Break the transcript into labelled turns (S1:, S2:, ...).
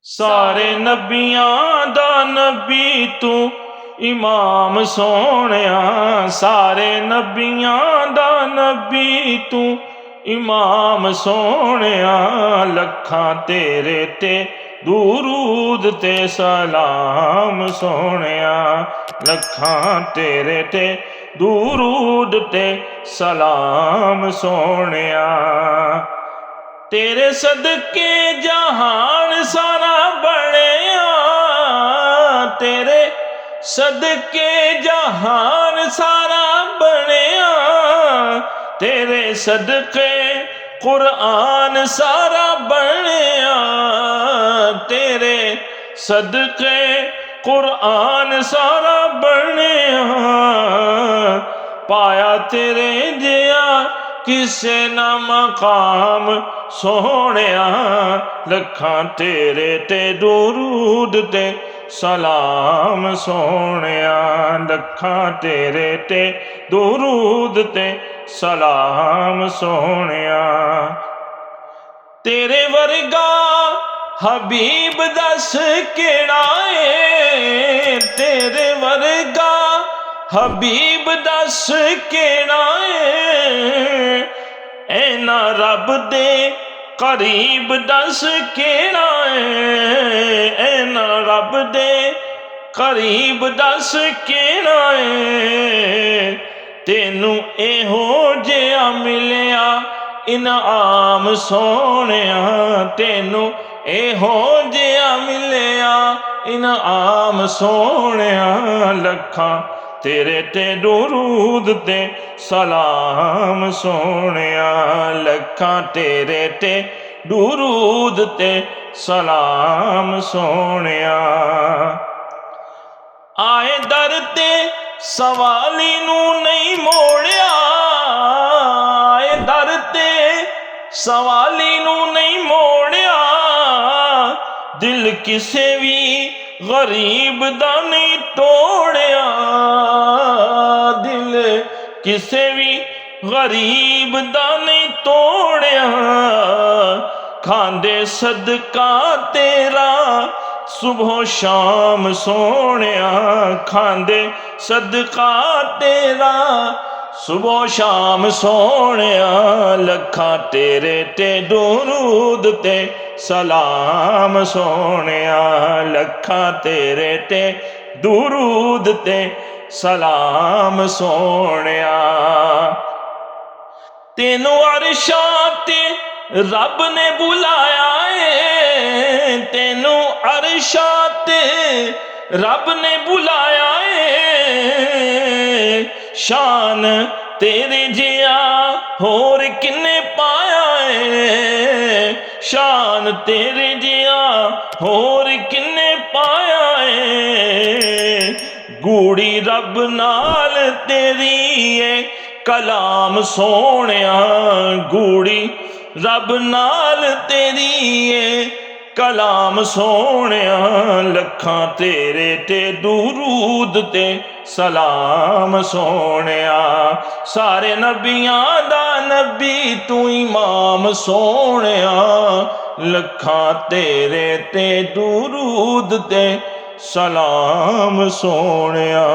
S1: सारे नबियां दा नबी तू इमाम सोहणिया, सारे नबियां दा नबी तू इमाम सोहणिया। लखां तेरे ते दुरूद ते सलाम सोहणिया, लखां तेरे ते दुरूद ते सलाम सोहणिया। तेरे सदके जहान सारा बणिया, तेरे सदके जहान सारा बणिया। तेरे सदके कुरान सारा बणिया, तेरे सदके कुरान सारा बणिया। पाया तेरे जिया किसे ना मकाम सोहणिया, लखां तेरे ते दुरूद ते सलाम सोहणिया, लखां तेरे ते दुरूद ते सलाम सोहणिया। तेरे वर्गा हबीब दस केड़ा है, तेरे वर्गा हबीब दस केड़ा है। ऐना रब दे करीब दस केड़ा है, ऐना रब दे करीब दस केड़ा है। तेनू एहो जिहा मिलिया इनाम सोहणिया, तेनू एहो जिहा मिलिया इनाम सोहणिया। लखां तेरे ते दुरूद ते सलाम सोहणिया, लखां तेरे ते दुरूद ते सलाम सोहणिया। आए दर ते सवाली नू नहीं मोड़िया, आए दर ते सवाली नू नहीं मोड़िया। दिल किसे भी गरीब दा नहीं तोड़िया, दिल किसे भी गरीब दा नहीं तोड़िया। खांदे सदका तेरा सुबह शाम सोहणिया, खांदे सदका तेरा सुबह शाम सोहणिया। लखां तेरे ते दुरूद ते सलाम सोहणिया, लखां तेरे ते दुरूद ते सलाम सोहणिया। तेनू अरशां ते रब ने बुलाया है, तेनू अरशां ते रब ने बुलाया है। शान तेरे जिया होर किन्ने पाया है, शान तेरे जिया होर किन्ने पाया है। गूड़ी रब नाल तेरी है कलाम सोहणिया, गूड़ी रब नाल तेरी है कलाम सोहणिया। लखां तेरे ते दुरूद ते सलाम सोहणिया। सारे नबियां दा नबी तू इमाम सोहणिया, लखां तेरे ते दुरूद ते सलाम सोहणिया।